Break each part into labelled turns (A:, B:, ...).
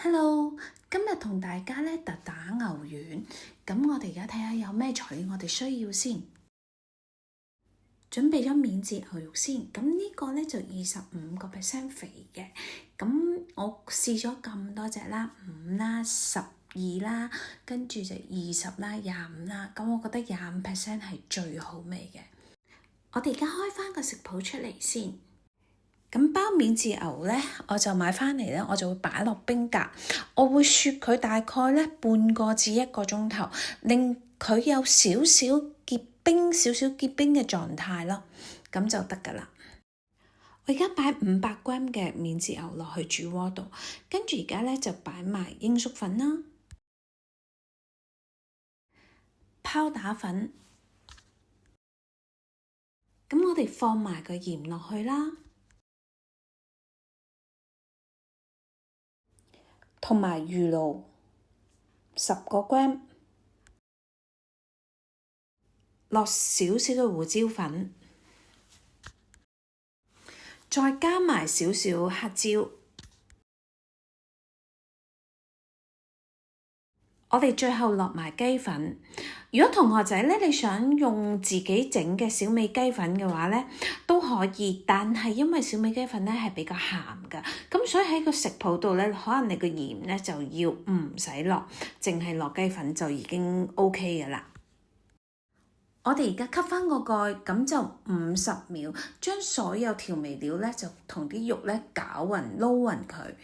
A: Hello，今日同大家咧打牛丸，咁我哋而家睇下有咩材料我哋需要先。準備咗免治牛肉先，咁呢個咧就25%肥嘅，咁我試咗咁多隻啦，5啦、12啦，跟住就20啦、25啦，咁我覺得25%係最好味嘅。我哋而家開翻個食譜出嚟先。咁包免治牛咧，我就買翻嚟咧，我就會擺落冰格，我會雪佢大概咧半個至1個鐘頭，令佢有少少結冰嘅狀態咯，咁就得㗎啦。我而家擺500g 嘅免治牛落去煮鍋度，跟住而家咧就擺埋鷹粟粉啦、泡打粉，咁我哋放埋個鹽落去啦。同埋魚露10個 gram， 落少少嘅胡椒粉，再加埋少少黑椒。我哋最後落埋雞粉。如果同學仔咧，你想用自己整嘅小米雞粉嘅話咧，都可以。但係因為小米雞粉咧係比較鹹㗎，咁所以喺個食譜度咧，可能你個鹽咧就要唔使落，淨係落雞粉就已經 OK 㗎啦。我哋而家吸翻個蓋，咁就50秒，將所有調味料咧就同啲肉咧攪勻撈勻佢。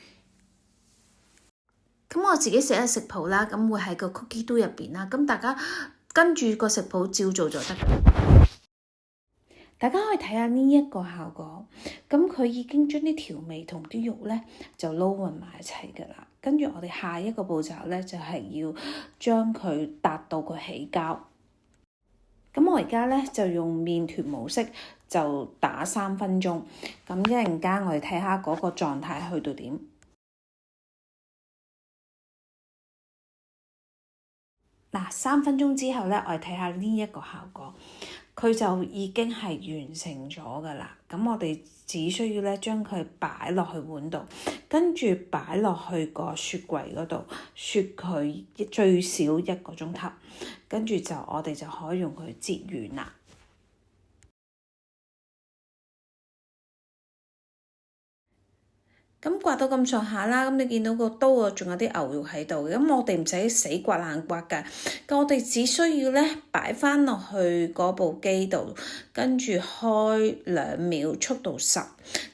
A: 咁我自己寫嘅食譜啦，咁會喺個 cookie dough 入邊啦，咁大家跟住個食譜照做就得。大家可以睇下呢一個效果，咁佢已經將啲調味同啲肉咧就撈勻埋一齊㗎啦。跟住我哋下一個步驟咧就係要將佢達到佢起膠。咁我而家咧就用麵團模式就打3分鐘，咁一陣間我哋睇下嗰個狀態去到點。嗱，3分鐘之後咧，我哋睇下呢一個效果，佢就已經係完成咗㗎啦。咁我哋只需要咧將佢擺落去碗度，跟住擺落去個雪櫃嗰度雪佢最少1個鐘頭，跟住我哋就可以用佢擠軟啦。咁刮到咁上下啦，咁你見到個刀啊，仲有啲牛肉喺度嘅，咁我哋唔使死刮爛刮㗎，咁我哋只需要咧擺翻落去嗰部機度，跟住開2秒，速度10，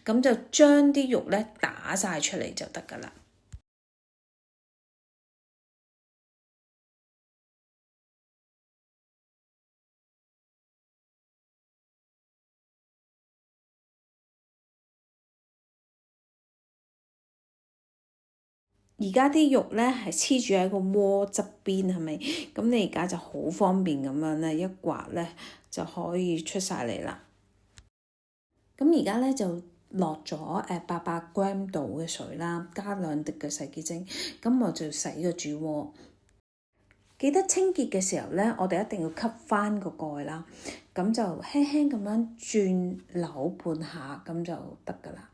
A: 咁就將啲肉咧打晒出嚟就得㗎啦。而家啲肉咧係黐住喺個鍋側邊，係咪？咁你而家就好方便咁樣咧，一刮咧就可以出晒嚟啦。咁而家咧就落咗800g 度嘅水啦，加2滴嘅洗潔精，咁我就洗個煮鍋。記得清潔嘅時候咧，我哋一定要吸翻個蓋啦，咁就輕輕咁樣轉扭半下，咁就得㗎啦。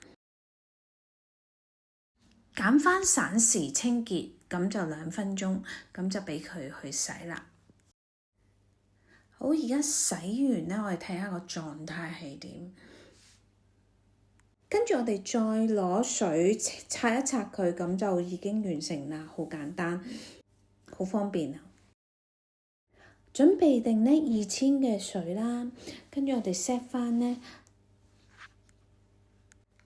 A: 揀翻散時清潔，咁就2分鐘，咁就俾佢去洗啦。好，而家洗完咧，我哋睇下個狀態係點。跟住我哋再攞水擦一擦佢，咁就已經完成啦，好簡單，好方便啊！準備定呢2000嘅水啦，跟住我哋 set 翻呢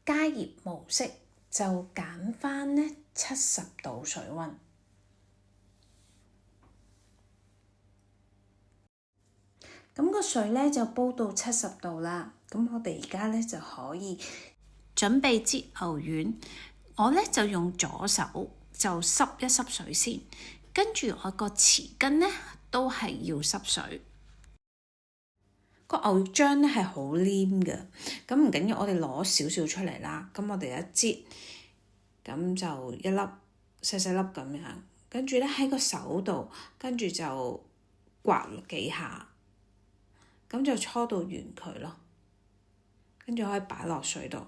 A: 加熱模式。就揀翻呢70度水溫，咁個水咧就煲到70度啦。咁我哋而家咧就可以準備擠牛丸。我咧就用左手就濕一濕水先，跟住我個匙羹咧都係要濕水。個牛肉漿咧係好黏嘅，咁唔緊要，我哋攞少少出嚟啦。咁我哋一擠，咁就一粒細細粒咁樣，跟住咧喺個手度，跟住就刮幾下，咁就搓到圓佢咯。跟住可以擺落水度，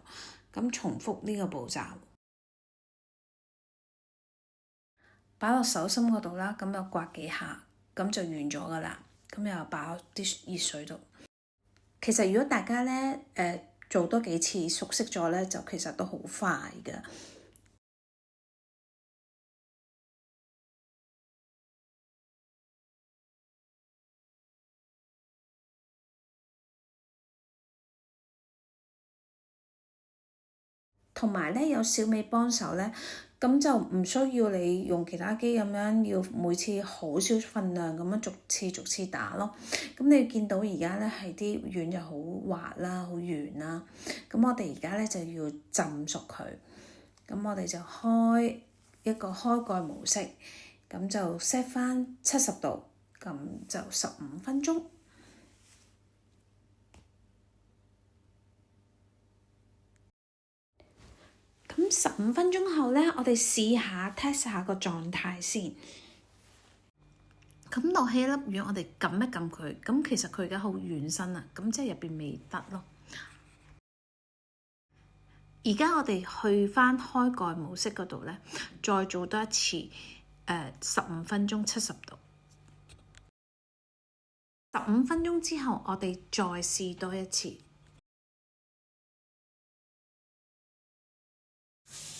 A: 咁重複呢個步驟。擺落手心嗰度啦，咁又刮幾下，咁就完咗噶啦。咁又擺落啲熱水度。其實如果大家咧做多幾次，熟悉咗咧，就其實都好快噶。同埋咧有小美幫手咧，咁就唔需要你用其他機咁樣，要每次好少份量咁樣逐次打咯。咁你見到而家咧係啲丸就好滑啦，好圓啦。咁我哋而家咧就要浸熟佢。咁我哋就開一個開蓋模式，咁就 set 翻70度，咁就15分鐘。咁15分鐘後咧，我哋試下 test 下個狀態先。咁落起一粒丸，我哋撳一撳佢，咁其實佢而家好軟身啦，咁即係入邊未得咯。而家我哋去翻開蓋模式嗰度咧，再做多一次15分鐘70度。15分鐘之後，我哋再試多一次。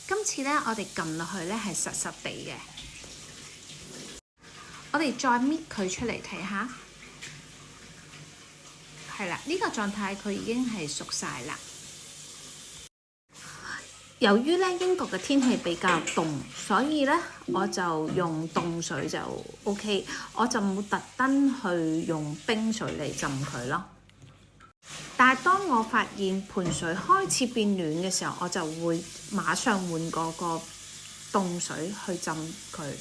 A: 今次咧，我哋撳落去咧係實實地嘅。我哋再搣佢出嚟睇下，係啦，呢個狀態佢已經係熟晒啦。由於咧英國嘅天氣比較凍，所以咧我就用凍水就 OK，我就冇特登去用冰水嚟浸佢咯。但係當我發現盆水開始變暖嘅時候，我就會馬上換嗰個凍水去浸佢。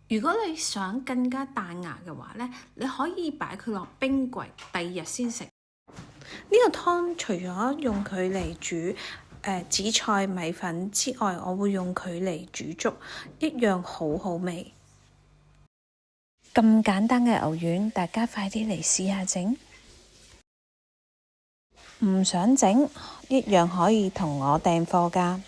A: 如果你想更加彈牙嘅話咧，你可以擺佢落冰櫃，第2日先食。呢個湯除咗用佢嚟煮紫菜米粉之外，我會用佢嚟煮粥，一樣好好味。咁簡單嘅牛丸，大家快啲嚟試下整。唔想整，一樣可以同我訂貨㗎。